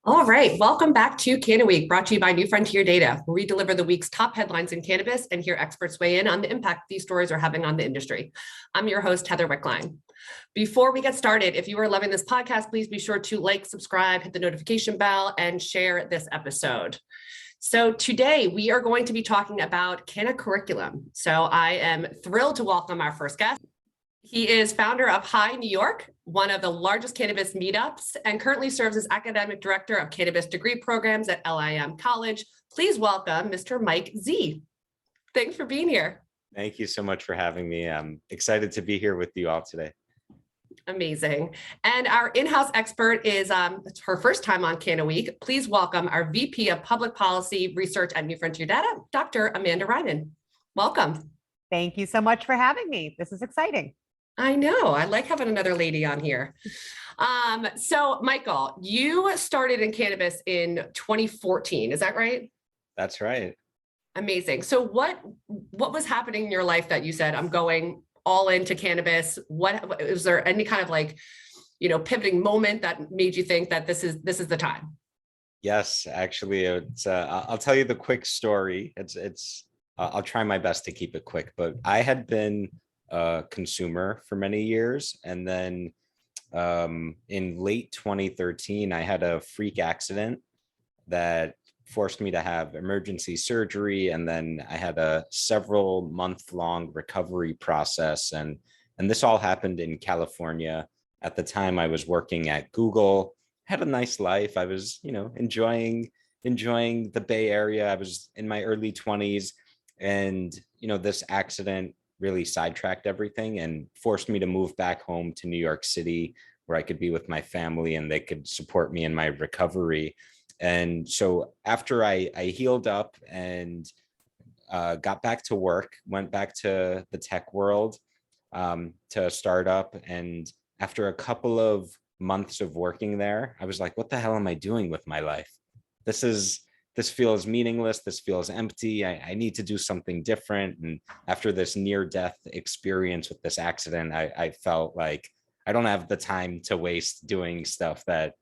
All right, welcome back to CannaWeek, brought to you by New Frontier Data, where we deliver the week's top headlines in cannabis and hear experts weigh in on the impact these stories are having on the industry. I'm your host, Heather Wickline. Before we get started, if you are loving this podcast, please be sure to like, subscribe, hit the notification bell, and share this episode. So today we are going to be talking about Canna curriculum. So I am thrilled to welcome our first guest. He is founder of High New York, one of the largest cannabis meetups, and currently serves as academic director of cannabis degree programs at LIM College. Please welcome Mr. Mike Z. Thanks for being here. Thank you so much for having me. I'm excited to be here with you all today. Amazing. And our in-house expert is it's her first time on CannaWeek. Please welcome our VP of Public Policy Research at New Frontier Data, Dr. Amanda Reiman. Welcome. Thank you so much for having me. This is exciting. I know. I like having another lady on here. So, Michael, you started in cannabis in 2014. Is that right? That's right. Amazing. So what was happening in your life that you said, I'm going all into cannabis? What was there any kind of pivoting moment that made you think that this is the time? Yes, actually, I'll tell you the quick story. I'll try my best to keep it quick, but I had been a consumer for many years. And then in late 2013, I had a freak accident that forced me to have emergency surgery. And then I had a several month-long recovery process. And this all happened in California. At the time, I was working at Google, had a nice life. I was, enjoying the Bay Area. I was in my early 20s. And, this accident really sidetracked everything and forced me to move back home to New York City, where I could be with my family and they could support me in my recovery. And so after I healed up and got back to work, went back to the tech world to start up. And after a couple of months of working there, I was like, what the hell am I doing with my life? This feels meaningless. This feels empty. I need to do something different. And after this near-death experience with this accident, I felt like I don't have the time to waste doing stuff that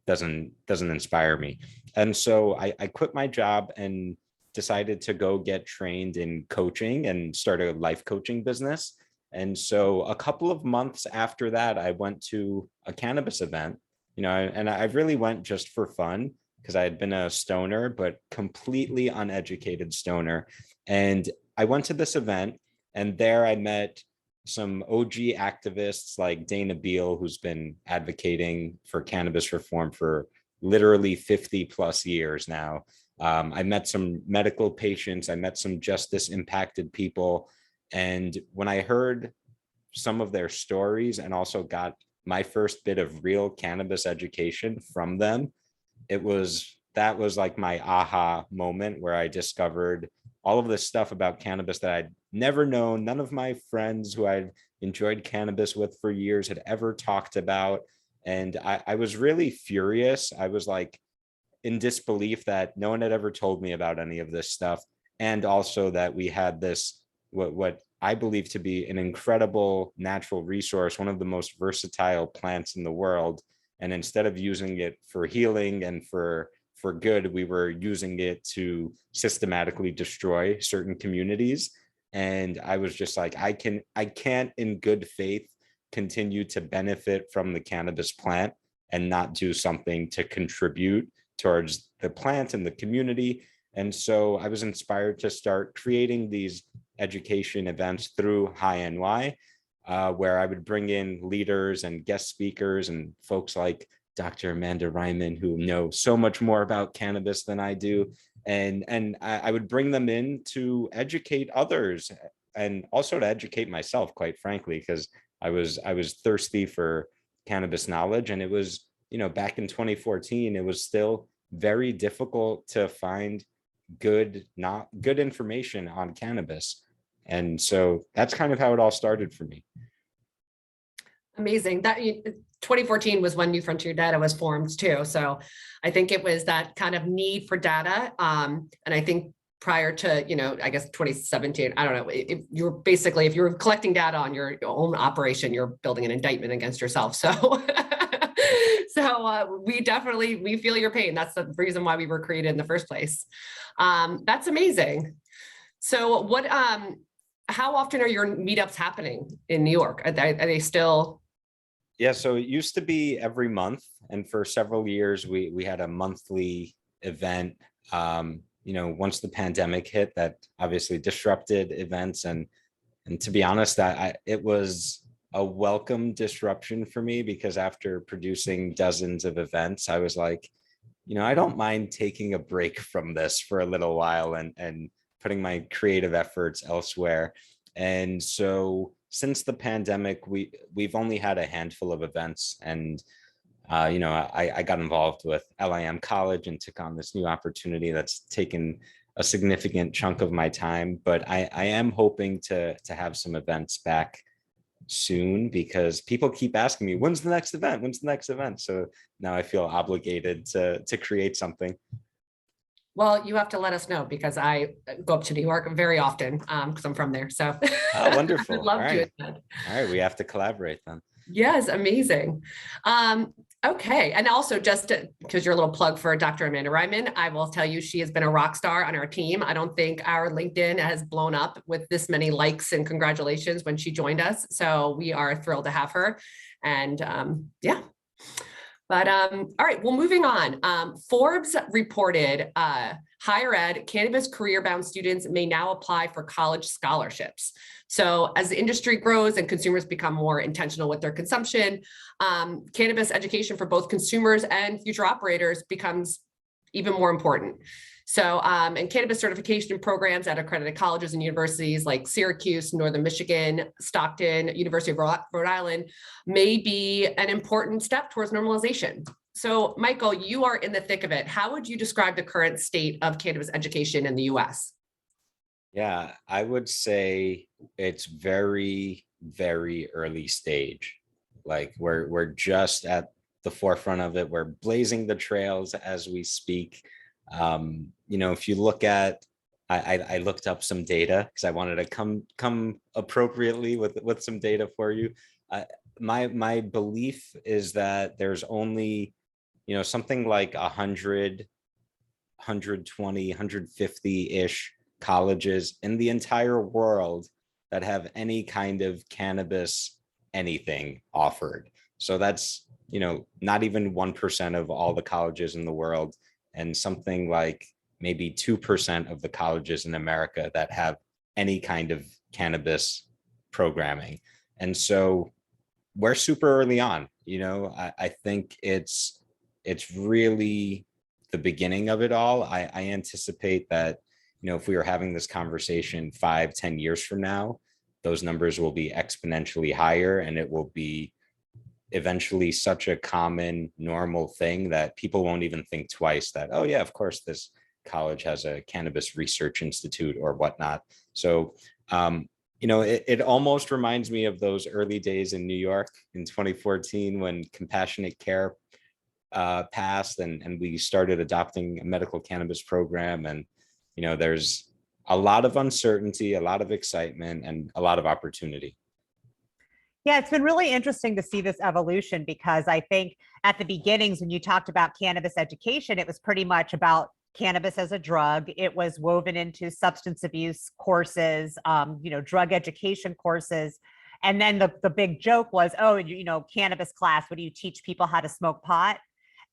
doesn't inspire me. And so I quit my job and decided to go get trained in coaching and start a life coaching business. And so a couple of months after that, I went to a cannabis event, and I really went just for fun, because I had been a stoner, but completely uneducated stoner. And I went to this event, and there I met some OG activists like Dana Beal, who's been advocating for cannabis reform for literally 50 plus years now. I met some medical patients. I met some justice impacted people. And when I heard some of their stories and also got my first bit of real cannabis education from them, that was like my aha moment, where I discovered all of this stuff about cannabis that I'd never known. None of my friends who I'd enjoyed cannabis with for years had ever talked about. And I was really furious. I was like in disbelief that no one had ever told me about any of this stuff. And also that we had this, what I believe to be an incredible natural resource, one of the most versatile plants in the world. And instead of using it for healing and for good, we were using it to systematically destroy certain communities. And I was just like, I can't in good faith continue to benefit from the cannabis plant and not do something to contribute towards the plant and the community. And so I was inspired to start creating these education events through High NY, where I would bring in leaders and guest speakers and folks like Dr. Amanda Reiman, who know so much more about cannabis than I do. And I would bring them in to educate others and also to educate myself, quite frankly, because I was thirsty for cannabis knowledge. And it was, back in 2014, it was still very difficult to find good information on cannabis. And so that's kind of how it all started for me. Amazing. That 2014 was when New Frontier Data was formed too. So I think it was that kind of need for data. And I think prior to, I guess 2017, I don't know, if you're collecting data on your own operation, you're building an indictment against yourself. So So we feel your pain. That's the reason why we were created in the first place. That's amazing. So how often are your meetups happening in New York? Are they still? Yeah, so it used to be every month, and for several years we had a monthly event. Once the pandemic hit, that obviously disrupted events, and to be honest, it was a welcome disruption for me, because after producing dozens of events, I was like, I don't mind taking a break from this for a little while and putting my creative efforts elsewhere. And so since the pandemic, we've only had a handful of events, and I got involved with LIM College and took on this new opportunity that's taken a significant chunk of my time. But I am hoping to have some events back soon, because people keep asking me, when's the next event? When's the next event? So now I feel obligated to create something. Well, you have to let us know, because I go up to New York very often because I'm from there. So Oh, wonderful. I'd love All to right. attend. All right, we have to collaborate then. Yes, amazing. Okay, and also just because you're a little plug for Dr. Amanda Reiman, I will tell you she has been a rock star on our team. I don't think our LinkedIn has blown up with this many likes and congratulations when she joined us. So we are thrilled to have her. And yeah. But all right, well, moving on. Forbes reported higher ed cannabis career-bound students may now apply for college scholarships. So as the industry grows and consumers become more intentional with their consumption, cannabis education for both consumers and future operators becomes even more important. So, and cannabis certification programs at accredited colleges and universities like Syracuse, Northern Michigan, Stockton, University of Rhode Island may be an important step towards normalization. So, Michael, you are in the thick of it. How would you describe the current state of cannabis education in the US? Yeah, I would say it's very, very early stage. Like we're just at the forefront of it. We're blazing the trails as we speak. If you look at, I looked up some data because I wanted to come appropriately with some data for you. My belief is that there's only, something like 100, 120, 150-ish colleges in the entire world that have any kind of cannabis anything offered. So that's, not even 1% of all the colleges in the world, and something like maybe 2% of the colleges in America that have any kind of cannabis programming. And so we're super early on. I think it's really the beginning of it all. I anticipate that, if we were having this conversation 5-10 years from now, those numbers will be exponentially higher, and it will be eventually such a common, normal thing that people won't even think twice that, oh yeah, of course, this college has a cannabis research institute or whatnot. So, it almost reminds me of those early days in New York in 2014 when compassionate care passed and we started adopting a medical cannabis program. And, there's a lot of uncertainty, a lot of excitement, and a lot of opportunity. Yeah, it's been really interesting to see this evolution, because I think at the beginnings, when you talked about cannabis education, it was pretty much about cannabis as a drug. It was woven into substance abuse courses, drug education courses. And then the big joke was, oh, cannabis class, what do you teach people how to smoke pot?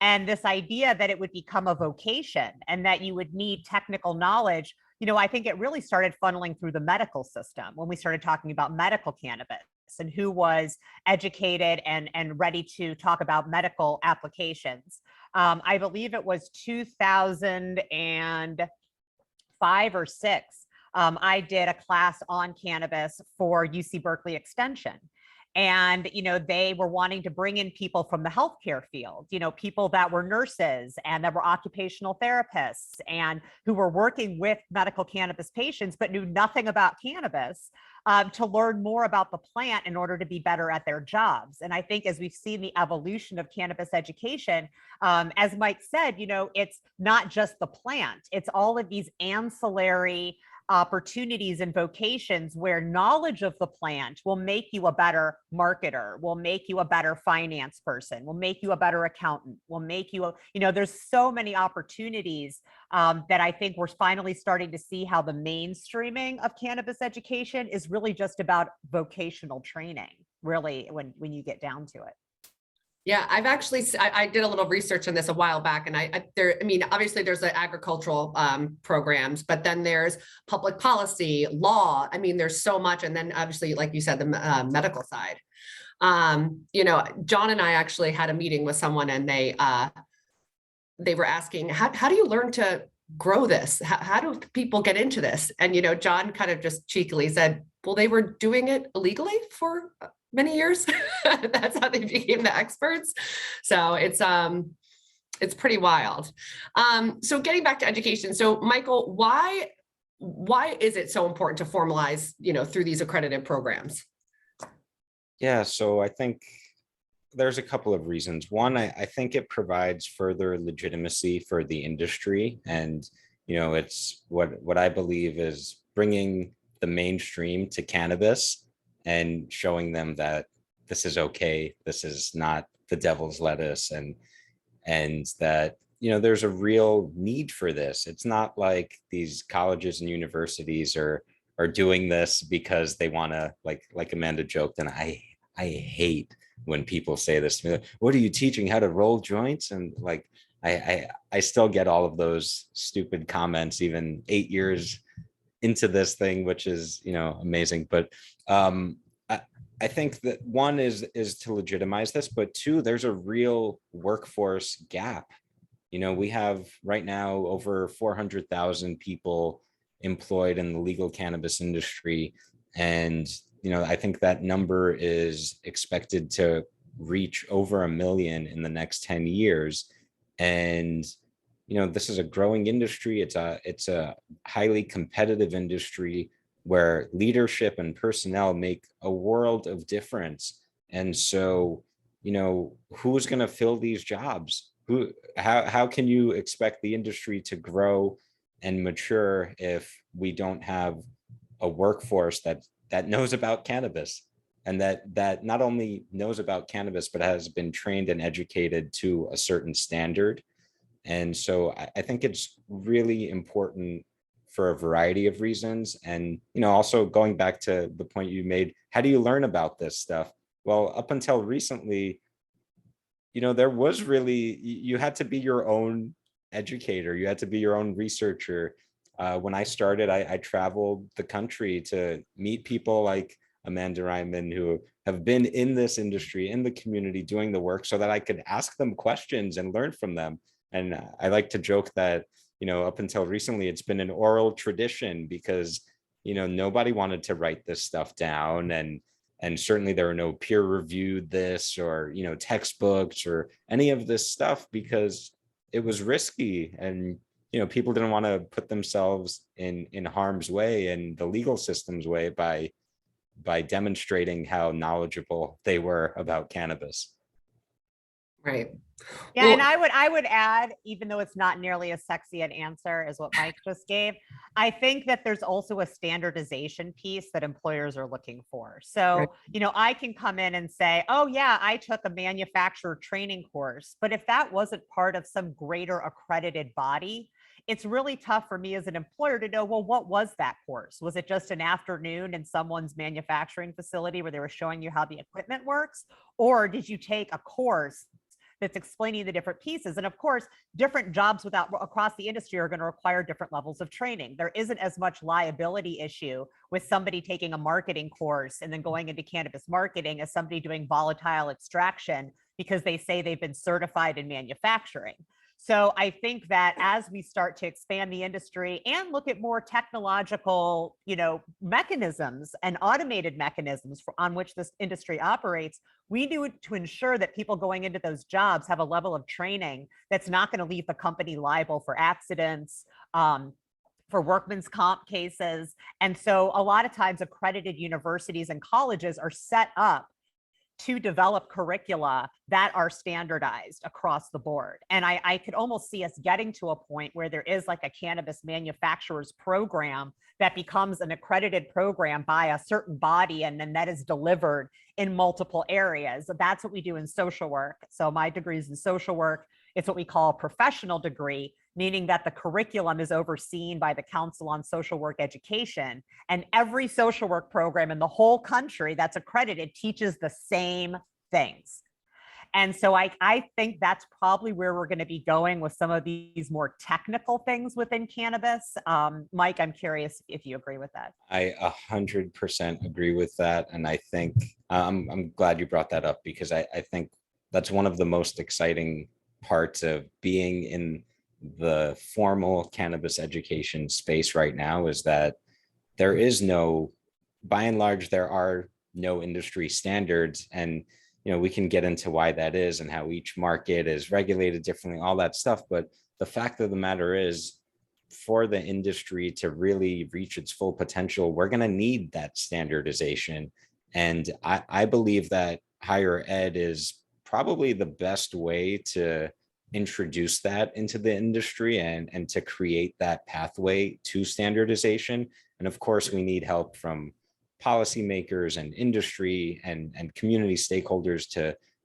And this idea that it would become a vocation and that you would need technical knowledge, I think it really started funneling through the medical system when we started talking about medical cannabis and who was educated and ready to talk about medical applications. I believe it was 2005 or 6. I did a class on cannabis for UC Berkeley Extension. And, they were wanting to bring in people from the healthcare field, people that were nurses and that were occupational therapists and who were working with medical cannabis patients, but knew nothing about cannabis, to learn more about the plant in order to be better at their jobs. And I think as we've seen the evolution of cannabis education, as Mike said, it's not just the plant, it's all of these ancillary opportunities and vocations where knowledge of the plant will make you a better marketer, will make you a better finance person, will make you a better accountant, will make you, there's so many opportunities that I think we're finally starting to see how the mainstreaming of cannabis education is really just about vocational training, really, when you get down to it. Yeah, I've actually, I did a little research on this a while back, and I mean, obviously there's the agricultural programs, but then there's public policy, law. I mean, there's so much. And then obviously, like you said, the medical side. John and I actually had a meeting with someone, and they were asking, how do you learn to grow this? How do people get into this? And, John kind of just cheekily said, well, they were doing it illegally for many years. That's how they became the experts. So it's pretty wild. So getting back to education. So Michael, why is it so important to formalize, through these accredited programs? Yeah, so I think there's a couple of reasons. One, I think it provides further legitimacy for the industry. And, it's what I believe is bringing the mainstream to cannabis and showing them that this is okay, this is not the devil's lettuce, and that, there's a real need for this. It's not like these colleges and universities are doing this because they want to, like Amanda joked, and I hate when people say this to me, what are you teaching, how to roll joints? And I still get all of those stupid comments even 8 years into this thing, which is, amazing. But I think that one is to legitimize this, but two, there's a real workforce gap. We have right now over 400,000 people employed in the legal cannabis industry. And, I think that number is expected to reach over 1 million in the next 10 years. And, this is a growing industry. It's a highly competitive industry where leadership and personnel make a world of difference. And so, who's going to fill these jobs? How can you expect the industry to grow and mature if we don't have a workforce that knows about cannabis, and that not only knows about cannabis, but has been trained and educated to a certain standard? And so I think it's really important for a variety of reasons. And, also going back to the point you made, how do you learn about this stuff? Well, up until recently, there was really, you had to be your own educator. You had to be your own researcher. When I started, I traveled the country to meet people like Amanda Reiman, who have been in this industry, in the community, doing the work, so that I could ask them questions and learn from them. And I like to joke that, up until recently, it's been an oral tradition because, nobody wanted to write this stuff down. And certainly there were no peer-reviewed this or, textbooks or any of this stuff, because it was risky. And, people didn't want to put themselves in harm's way and the legal system's way by demonstrating how knowledgeable they were about cannabis. Right. Yeah, and I would add, even though it's not nearly as sexy an answer as what Mike just gave, I think that there's also a standardization piece that employers are looking for. So, right. I can come in and say, oh yeah, I took a manufacturer training course, but if that wasn't part of some greater accredited body, it's really tough for me as an employer to know, well, what was that course? Was it just an afternoon in someone's manufacturing facility where they were showing you how the equipment works? Or did you take a course that's explaining the different pieces? And of course, different jobs across the industry are going to require different levels of training. There isn't as much liability issue with somebody taking a marketing course and then going into cannabis marketing as somebody doing volatile extraction because they say they've been certified in manufacturing. So I think that as we start to expand the industry and look at more technological, mechanisms and automated mechanisms on which this industry operates, we need to ensure that people going into those jobs have a level of training that's not going to leave the company liable for accidents, for workman's comp cases. And so a lot of times accredited universities and colleges are set up to develop curricula that are standardized across the board. And I could almost see us getting to a point where there is like a cannabis manufacturers program that becomes an accredited program by a certain body, and then that is delivered in multiple areas. That's what we do in social work. So my degree is in social work. It's what we call a professional degree, meaning that the curriculum is overseen by the Council on Social Work Education. And every social work program in the whole country that's accredited teaches the same things. And so I think that's probably where we're going to be going with some of these more technical things within cannabis. Mike, I'm curious if you agree with that. I 100% agree with that. And I think I'm glad you brought that up, because I think that's one of the most exciting parts of being in the formal cannabis education space right now, is that there is no, by and large, there are no industry standards. And, you know, we can get into why that is and how each market is regulated differently, all that stuff. But the fact of the matter is, for the industry to really reach its full potential, we're going to need that standardization. And I believe that higher ed is probably the best way to introduce that into the industry and to create that pathway to standardization. And of course, we need help from policymakers and industry and community stakeholders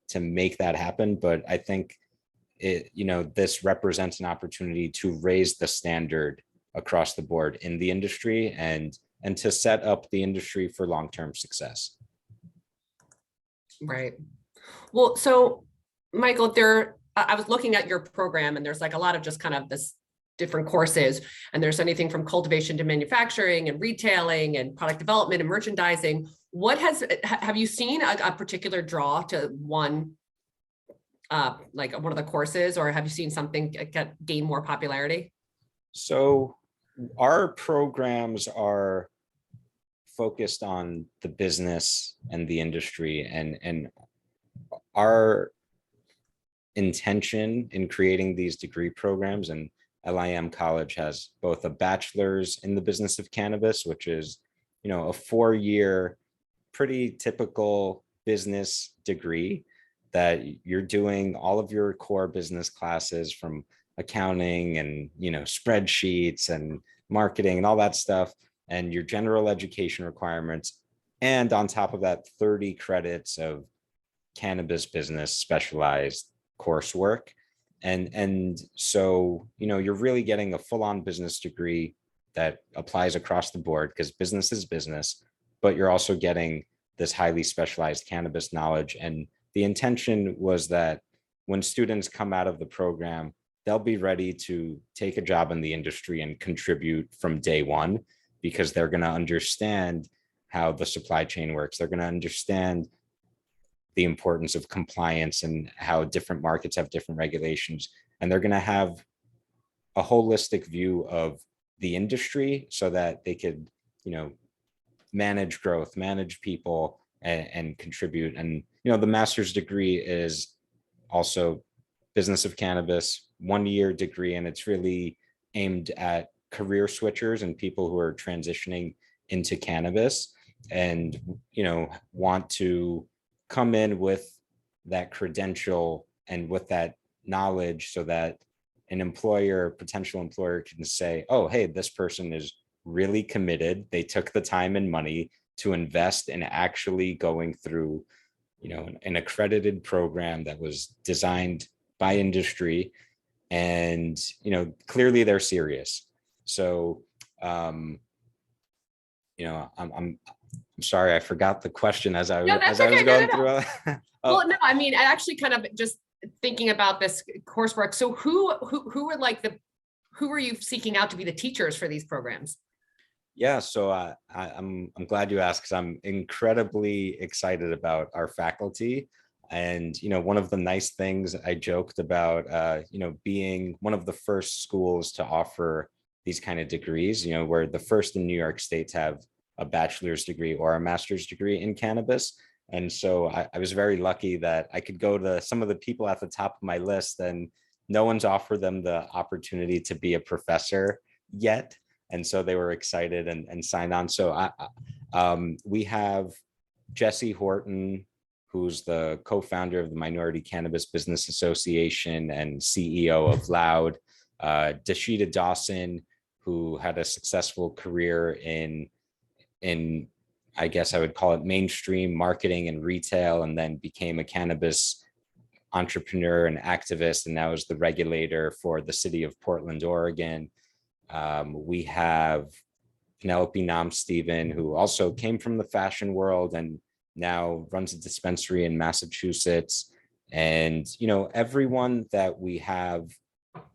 to make that happen. But I think this represents an opportunity to raise the standard across the board in the industry and to set up the industry for long-term success. Right. Well, so Michael, I was looking at your program, and there's like a lot of just kind of this different courses, and there's anything from cultivation to manufacturing and retailing and product development and merchandising. Have you seen a particular draw to one, like one of the courses, or have you seen something gain more popularity? So our programs are focused on the business and the industry, and our intention in creating these degree programs, and LIM College has both a bachelor's in the business of cannabis, which is, a 4-year, pretty typical business degree that you're doing all of your core business classes, from accounting and, spreadsheets and marketing and all that stuff, and your general education requirements. And on top of that, 30 credits of cannabis business specialized coursework. And so, you're really getting a full-on business degree that applies across the board, because business is business, but you're also getting this highly specialized cannabis knowledge. And the intention was that when students come out of the program, they'll be ready to take a job in the industry and contribute from day one, because they're going to understand how the supply chain works. They're going to understand the importance of compliance and how different markets have different regulations. And they're going to have a holistic view of the industry so that they could, manage growth, manage people, and contribute. And, the master's degree is also business of cannabis, 1-year degree, and it's really aimed at career switchers and people who are transitioning into cannabis and, want to come in with that credential and with that knowledge, so that an potential employer can say, oh, hey, this person is really committed. They took the time and money to invest in actually going through, an accredited program that was designed by industry. And, clearly they're serious. So, I'm sorry, I forgot the question as I was going through. Well, no, I mean, I actually kind of just thinking about this coursework. So who are you seeking out to be the teachers for these programs? Yeah, so I'm glad you asked, because I'm incredibly excited about our faculty. And, one of the nice things I joked about, being one of the first schools to offer these kind of degrees, we're the first in New York State to have a bachelor's degree or a master's degree in cannabis. And so I was very lucky that I could go to some of the people at the top of my list, and no one's offered them the opportunity to be a professor yet. And so they were excited and signed on. So we have Jesse Horton, who's the co-founder of the Minority Cannabis Business Association and CEO of Loud, Dashida Dawson, who had a successful career in I guess I would call it mainstream marketing and retail, and then became a cannabis entrepreneur and activist, and now is the regulator for the city of Portland, Oregon. We have Penelope Nam-Steven, who also came from the fashion world and now runs a dispensary in Massachusetts. And, you know, everyone that we have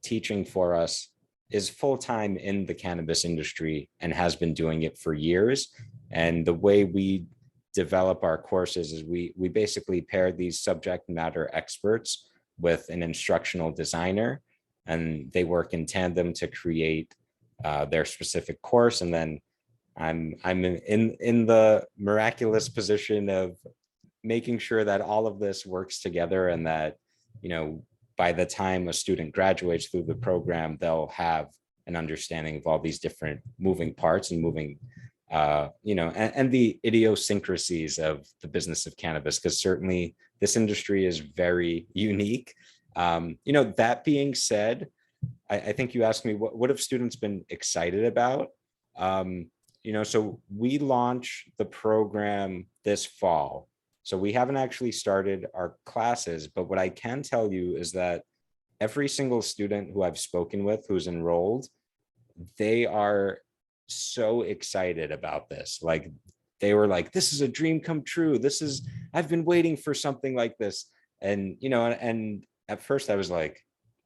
teaching for us is full-time in the cannabis industry and has been doing it for years. And the way we develop our courses is we basically pair these subject matter experts with an instructional designer, and they work in tandem to create their specific course. And then I'm in the miraculous position of making sure that all of this works together, and that, you know, by the time a student graduates through the program, they'll have an understanding of all these different moving parts and moving, you know, and the idiosyncrasies of the business of cannabis, because certainly this industry is very unique. You know, that being said, I think you asked me what have students been excited about? You know, so we launch the program this fall. So we haven't actually started our classes, but what I can tell you is that every single student who I've spoken with who's enrolled, they are so excited about this. Like, they were like, this is a dream come true. I've been waiting for something like this. And, you know, and at first I was like,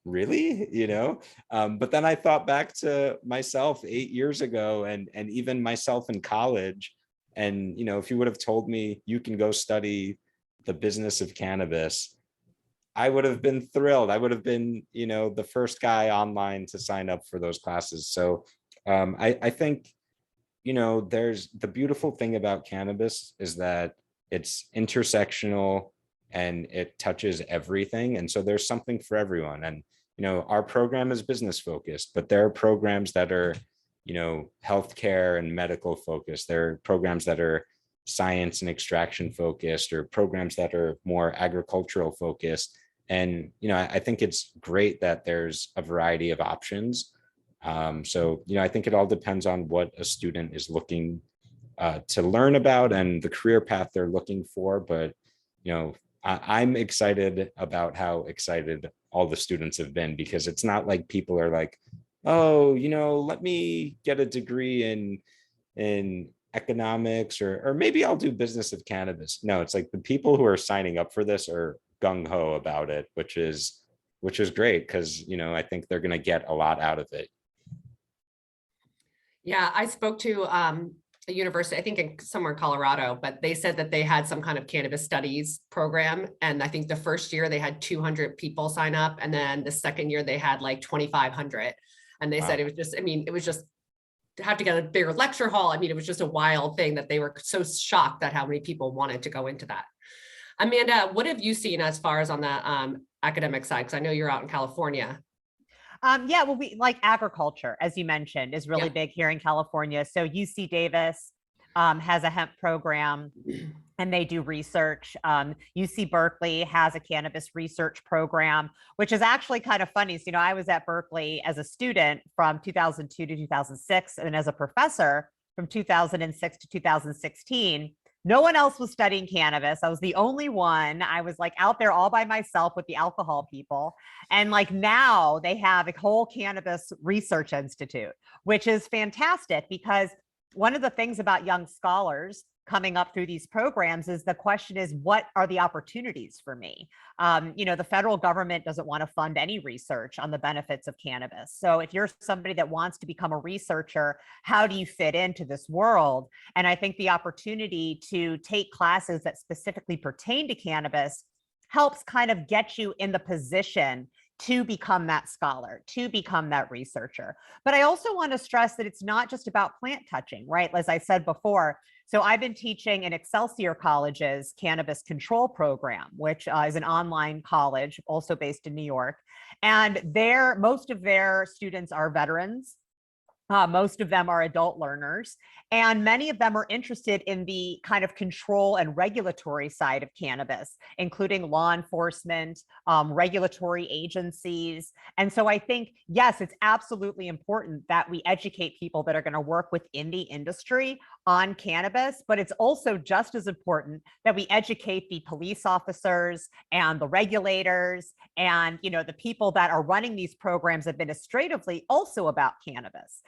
really, you know, but then I thought back to myself 8 years ago, and even myself in college. And, you know, if you would have told me you can go study the business of cannabis, I would have been thrilled. I would have been, you know, the first guy online to sign up for those classes. So I think, you know, there's the beautiful thing about cannabis is that it's intersectional and it touches everything. And so there's something for everyone. And, you know, our program is business focused, but there are programs that are, you know, healthcare and medical focused. There are programs that are science and extraction focused, or programs that are more agricultural focused. And, you know, I think it's great that there's a variety of options. So, you know, I think it all depends on what a student is looking to learn about and the career path they're looking for. But, you know, I'm excited about how excited all the students have been, because it's not like people are like, oh, you know, let me get a degree in economics, or maybe I'll do business of cannabis. No, it's like the people who are signing up for this are gung-ho about it, which is great, because, you know, I think they're going to get a lot out of it. Yeah, I spoke to a university, I think somewhere in Colorado, but they said that they had some kind of cannabis studies program. And I think the first year they had 200 people sign up. And then the second year they had like 2,500. And they said it was just, I mean, it was just to have to get a bigger lecture hall. I mean, it was just a wild thing that they were so shocked at how many people wanted to go into that. Amanda, what have you seen as far as on the academic side? Because I know you're out in California. Yeah, well, we like agriculture, as you mentioned, is really big here in California. So UC Davis has a hemp program and they do research. UC Berkeley has a cannabis research program, which is actually kind of funny. So, you know, I was at Berkeley as a student from 2002 to 2006, and as a professor from 2006 to 2016. No one else was studying cannabis. I was the only one. I was like out there all by myself with the alcohol people. And like now they have a whole cannabis research institute, which is fantastic, because one of the things about young scholars coming up through these programs is the question is, what are the opportunities for me? You know, the federal government doesn't want to fund any research on the benefits of cannabis. So if you're somebody that wants to become a researcher, how do you fit into this world? And I think the opportunity to take classes that specifically pertain to cannabis helps kind of get you in the position to become that scholar, to become that researcher. But I also want to stress that it's not just about plant touching, right? As I said before, so I've been teaching in Excelsior College's cannabis control program, which is an online college, also based in New York. And most of their students are veterans. Most of them are adult learners, and many of them are interested in the kind of control and regulatory side of cannabis, including law enforcement, regulatory agencies. And so I think, yes, it's absolutely important that we educate people that are going to work within the industry on cannabis, but it's also just as important that we educate the police officers and the regulators and, you know, the people that are running these programs administratively also about cannabis.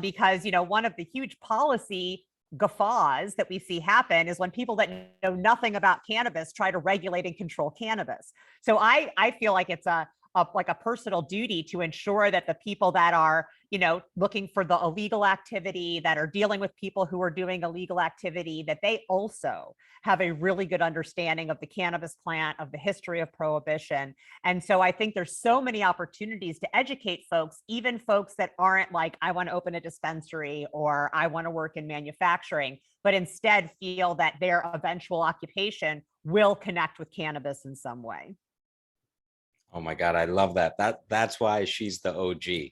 Because, you know, one of the huge policy guffaws that we see happen is when people that know nothing about cannabis try to regulate and control cannabis. So I feel like it's like a personal duty to ensure that the people that are, you know, looking for the illegal activity, that are dealing with people who are doing illegal activity, that they also have a really good understanding of the cannabis plant, of the history of prohibition. And so I think there's so many opportunities to educate folks, even folks that aren't like, I want to open a dispensary or I want to work in manufacturing, but instead feel that their eventual occupation will connect with cannabis in some way. Oh my God, I love that. That's why she's the OG.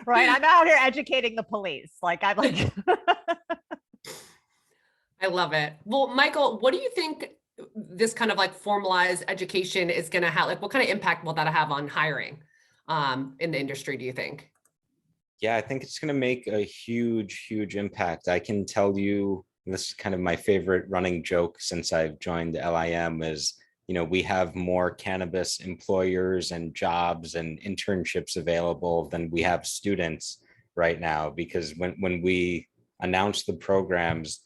Right. I'm out here educating the police. Like I'm like, I love it. Well, Michael, what do you think this kind of like formalized education is going to have? Like, what kind of impact will that have on hiring in the industry, do you think? Yeah, I think it's going to make a huge, huge impact. I can tell you, this is kind of my favorite running joke since I've joined LIM is, you know, we have more cannabis employers and jobs and internships available than we have students right now. Because when we announced the programs,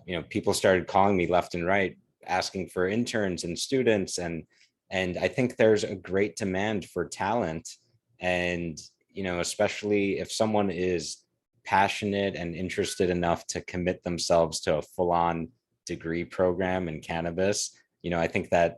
you know, people started calling me left and right, asking for interns and students. And I think there's a great demand for talent. And, you know, especially if someone is passionate and interested enough to commit themselves to a full-on degree program in cannabis, you know, I think that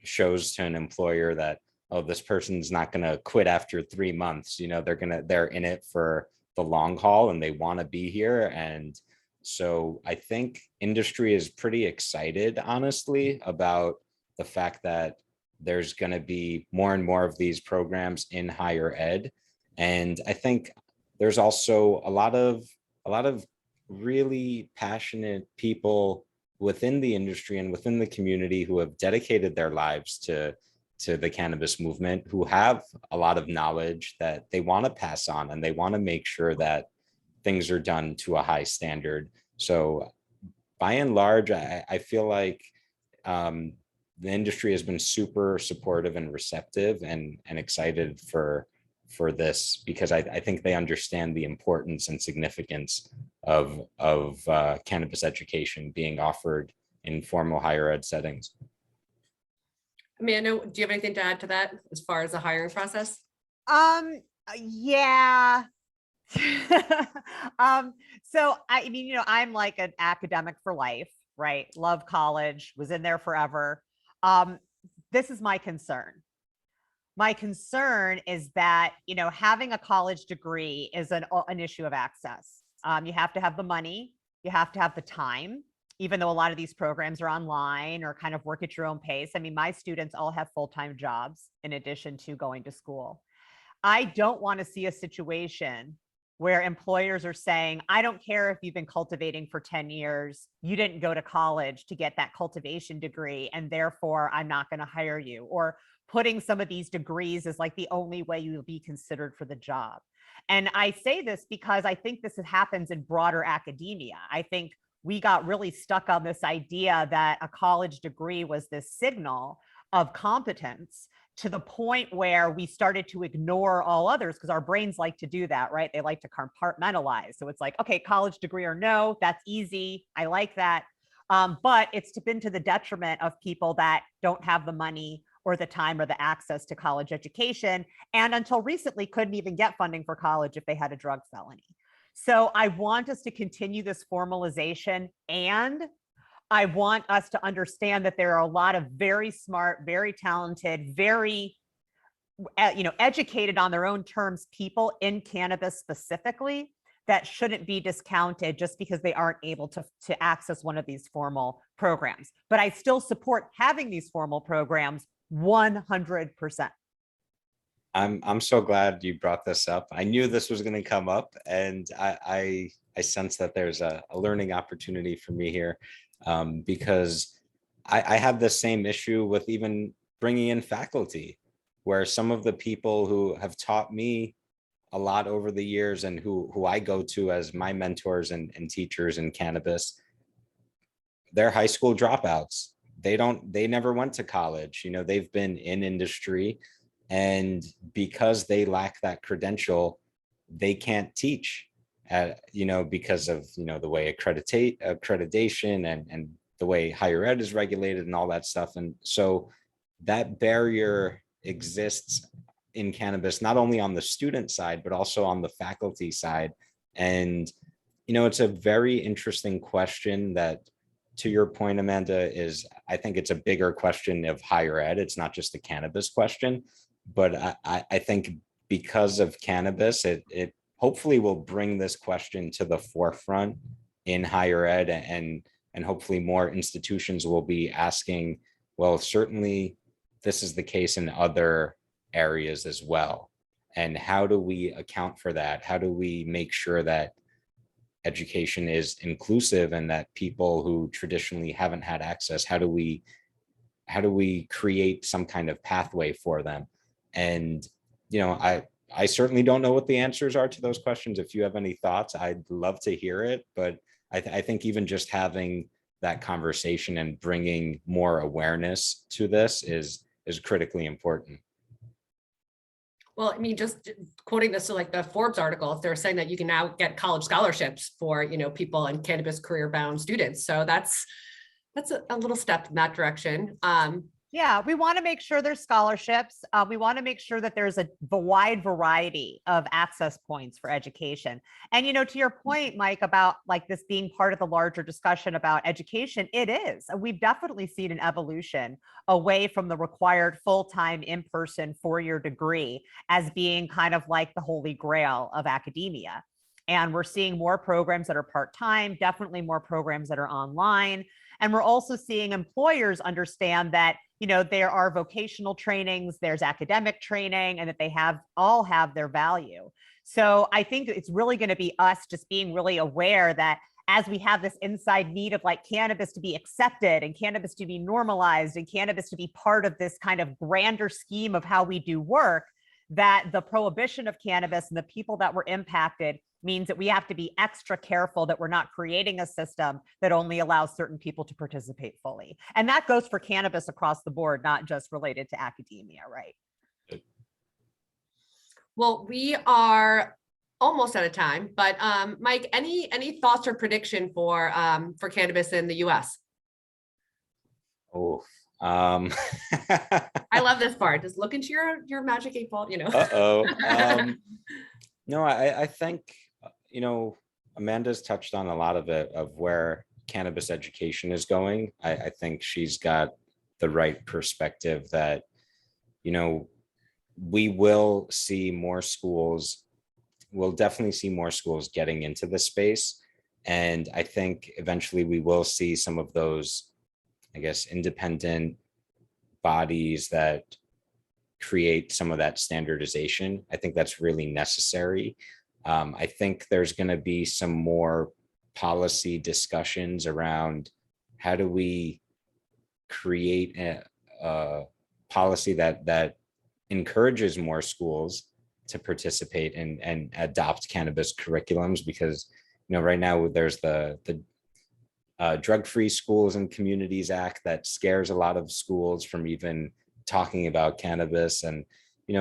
shows to an employer that, oh, this person's not going to quit after 3 months. You know, they're in it for the long haul and they want to be here. And so I think industry is pretty excited, honestly, about the fact that there's going to be more and more of these programs in higher ed. And I think there's also a lot of really passionate people within the industry and within the community who have dedicated their lives to the cannabis movement, who have a lot of knowledge that they want to pass on, and they want to make sure that things are done to a high standard. So by and large, I feel like the industry has been super supportive and receptive and excited for this, because I think they understand the importance and significance of cannabis education being offered in formal higher ed settings. Amanda, do you have anything to add to that as far as the hiring process? Yeah. So I mean, you know, I'm like an academic for life, right? Love college, was in there forever. This is my concern. My concern is that, you know, having a college degree is an issue of access. You have to have the money, you have to have the time, even though a lot of these programs are online or kind of work at your own pace. I mean, my students all have full-time jobs in addition to going to school. I don't want to see a situation where employers are saying, I don't care if you've been cultivating for 10 years, you didn't go to college to get that cultivation degree, and therefore I'm not going to hire you, or putting some of these degrees as like the only way you will be considered for the job. And I say this because I think this happens in broader academia. I think we got really stuck on this idea that a college degree was this signal of competence, to the point where we started to ignore all others, because our brains like to do that, right? They like to compartmentalize. So it's like, okay, college degree or no, that's easy. I like that. But it's been to the detriment of people that don't have the money or the time or the access to college education, and until recently couldn't even get funding for college if they had a drug felony. So I want us to continue this formalization, and I want us to understand that there are a lot of very smart, very talented, very, you know, educated on their own terms people in cannabis specifically that shouldn't be discounted just because they aren't able to access one of these formal programs. But I still support having these formal programs 100%. I'm so glad you brought this up. I knew this was going to come up, and I sense that there's a learning opportunity for me here, because I have the same issue with even bringing in faculty, where some of the people who have taught me a lot over the years and who I go to as my mentors and teachers in cannabis, they're high school dropouts. They never went to college. They've been in industry, and because they lack that credential, they can't teach because of, the way accreditation and the way higher ed is regulated and all that stuff. And so that barrier exists in cannabis, not only on the student side, but also on the faculty side. And, it's a very interesting question that, to your point, Amanda, I think it's a bigger question of higher ed. It's not just a cannabis question, but I think because of cannabis, it hopefully will bring this question to the forefront in higher ed, and hopefully more institutions will be asking, well, certainly this is the case in other areas as well. And how do we account for that? How do we make sure that education is inclusive and that people who traditionally haven't had access, how do we create some kind of pathway for them? And, I certainly don't know what the answers are to those questions. If you have any thoughts, I'd love to hear it. But I think even just having that conversation and bringing more awareness to this is critically important. Well, I mean, just quoting this to like the Forbes article, if they're saying that you can now get college scholarships for, people and cannabis career bound students. So that's a little step in that direction. Yeah, we want to make sure there's scholarships. We want to make sure that there's a wide variety of access points for education. And, to your point, Mike, about like this being part of the larger discussion about education, it is. We've definitely seen an evolution away from the required full-time in-person four-year degree as being kind of like the holy grail of academia. And we're seeing more programs that are part-time, definitely more programs that are online. And we're also seeing employers understand that, there are vocational trainings, there's academic training, and that they all have their value. So I think it's really going to be us just being really aware that as we have this inside need of like cannabis to be accepted and cannabis to be normalized and cannabis to be part of this kind of grander scheme of how we do work, that the prohibition of cannabis and the people that were impacted means that we have to be extra careful that we're not creating a system that only allows certain people to participate fully. And that goes for cannabis across the board, not just related to academia, right? Well, we are almost out of time, but Mike, any thoughts or prediction for cannabis in the US? Oh, I love this part. Just look into your magic 8 ball, No, I think, Amanda's touched on a lot of it, of where cannabis education is going. I think she's got the right perspective that, we will see more schools. We'll definitely see more schools getting into this space. And I think eventually we will see some of those, I guess, independent bodies that create some of that standardization. I think that's really necessary. I think there's going to be some more policy discussions around how do we create a policy that encourages more schools to participate and adopt cannabis curriculums, because right now there's the Drug-Free Schools and Communities Act that scares a lot of schools from even talking about cannabis. And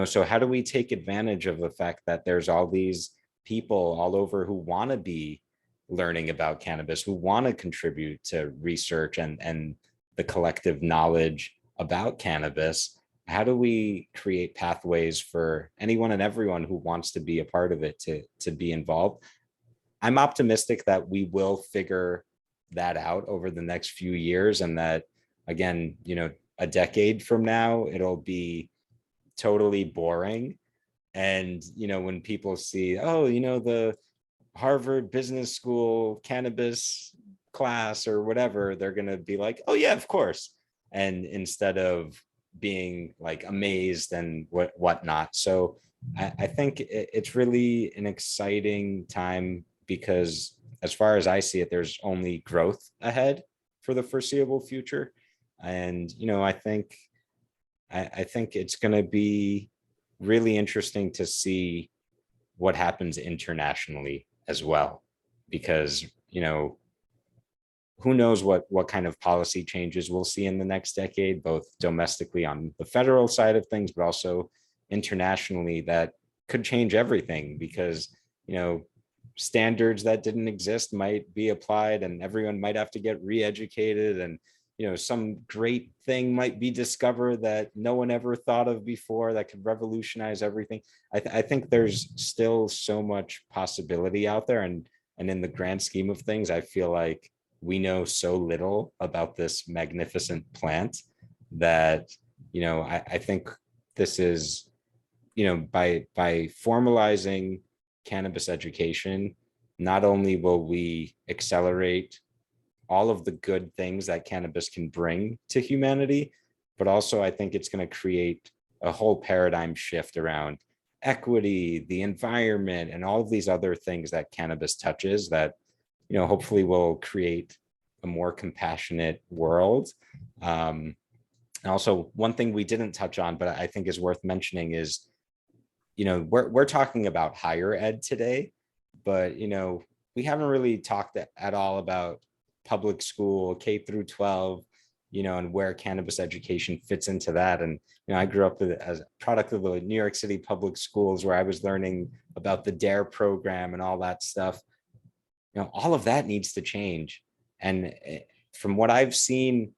so how do we take advantage of the fact that there's all these people all over who want to be learning about cannabis, who want to contribute to research and the collective knowledge about cannabis? How do we create pathways for anyone and everyone who wants to be a part of it to be involved? I'm optimistic that we will figure that out over the next few years, and that, again, a decade from now, it'll be totally boring. And, when people see, oh, the Harvard Business School cannabis class or whatever, they're going to be like, oh yeah, of course. And instead of, being like amazed and whatnot. So I think it's really an exciting time because as far as I see it, there's only growth ahead for the foreseeable future. And, I think it's going to be really interesting to see what happens internationally as well, because, who knows what kind of policy changes we'll see in the next decade, both domestically on the federal side of things, but also internationally, that could change everything because, standards that didn't exist might be applied and everyone might have to get re-educated, and some great thing might be discovered that no one ever thought of before that could revolutionize everything. I think there's still so much possibility out there, and in the grand scheme of things, I feel like we know so little about this magnificent plant that I think this is, by formalizing cannabis education, not only will we accelerate all of the good things that cannabis can bring to humanity, but also I think it's going to create a whole paradigm shift around equity, the environment, and all of these other things that cannabis touches that, hopefully will create a more compassionate world. And also, one thing we didn't touch on, but I think is worth mentioning is, we're talking about higher ed today, but, we haven't really talked at all about public school, K through 12, and where cannabis education fits into that. And, I grew up as a product of the New York City public schools where I was learning about the DARE program and all that stuff. All of that needs to change. And from what I've seen,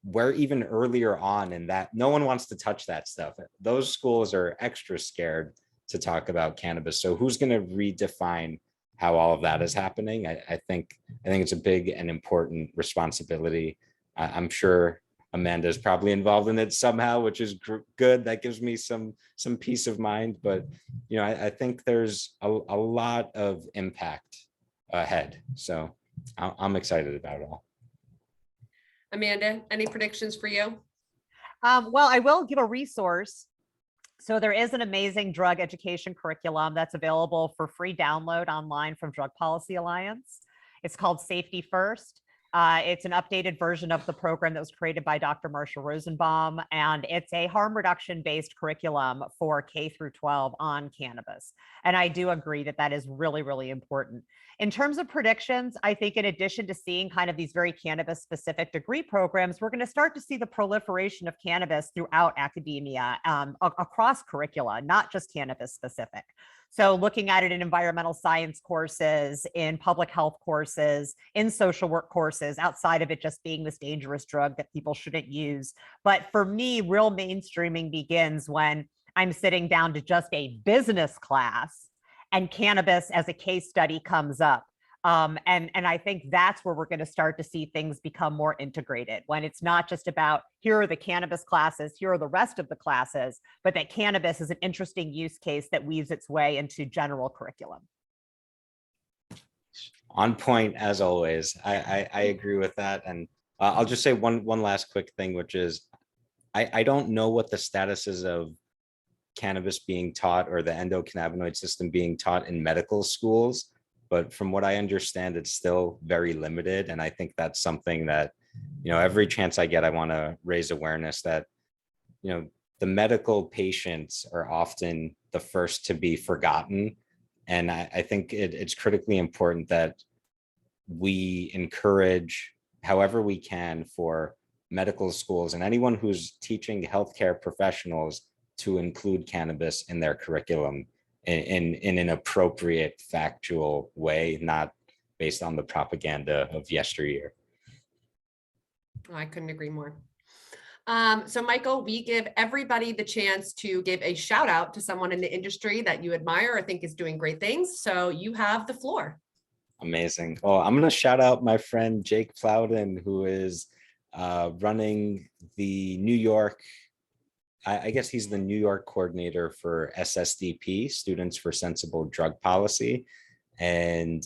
we're even earlier on in that no one wants to touch that stuff. Those schools are extra scared to talk about cannabis. So who's going to redefine how all of that is happening? I think it's a big and important responsibility. I'm sure Amanda is probably involved in it somehow, which is good. That gives me some peace of mind. But I think there's a lot of impact ahead. So I'm excited about it all. Amanda, any predictions for you? Well, I will give a resource. So there is an amazing drug education curriculum that's available for free download online from Drug Policy Alliance. It's called Safety First. It's an updated version of the program that was created by Dr. Marsha Rosenbaum, and it's a harm reduction based curriculum for K through 12 on cannabis. And I do agree that that is really, really important. In terms of predictions, I think in addition to seeing kind of these very cannabis specific degree programs, we're going to start to see the proliferation of cannabis throughout academia, across curricula, not just cannabis specific. So looking at it in environmental science courses, in public health courses, in social work courses, outside of it just being this dangerous drug that people shouldn't use. But for me, real mainstreaming begins when I'm sitting down to just a business class and cannabis as a case study comes up. And I think that's where we're going to start to see things become more integrated, when it's not just about here are the cannabis classes, here are the rest of the classes, but that cannabis is an interesting use case that weaves its way into general curriculum. On point, as always. I agree with that. And I'll just say one last quick thing, which is I don't know what the status is of cannabis being taught or the endocannabinoid system being taught in medical schools. But from what I understand, it's still very limited. And I think that's something that, every chance I get, I want to raise awareness that, the medical patients are often the first to be forgotten. And I think it's critically important that we encourage, however we can, for medical schools and anyone who's teaching healthcare professionals to include cannabis in their curriculum in an appropriate factual way, not based on the propaganda of yesteryear. Oh, I couldn't agree more. So Michael, we give everybody the chance to give a shout out to someone in the industry that you admire or think is doing great things. So you have the floor. Amazing. Well, I'm going to shout out my friend Jake Plowden, who is running the New York, I guess he's the New York coordinator for SSDP, Students for Sensible Drug Policy. And,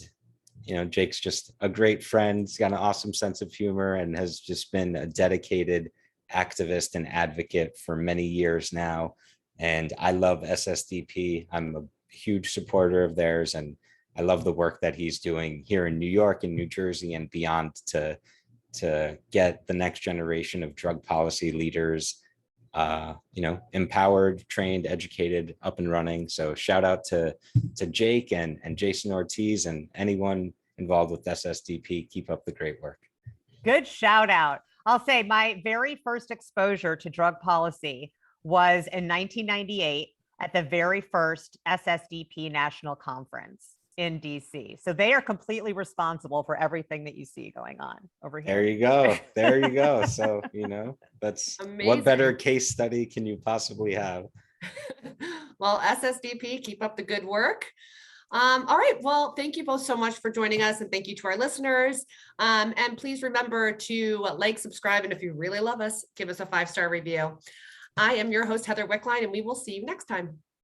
Jake's just a great friend. He's got an awesome sense of humor and has just been a dedicated activist and advocate for many years now. And I love SSDP. I'm a huge supporter of theirs. And I love the work that he's doing here in New York and New Jersey and beyond to get the next generation of drug policy leaders, empowered, trained, educated, up and running. So shout out to Jake and Jason Ortiz and anyone involved with SSDP. Keep up the great work. Good shout out. I'll say my very first exposure to drug policy was in 1998 at the very first SSDP National Conference in DC. So they are completely responsible for everything that you see going on over here. There you go. There you go. So, that's Amazing. What better case study can you possibly have? Well, SSDP, keep up the good work. All right. Well, thank you both so much for joining us, and thank you to our listeners. And please remember to like, subscribe, and if you really love us, give us a 5-star review. I am your host, Heather Wickline, and we will see you next time.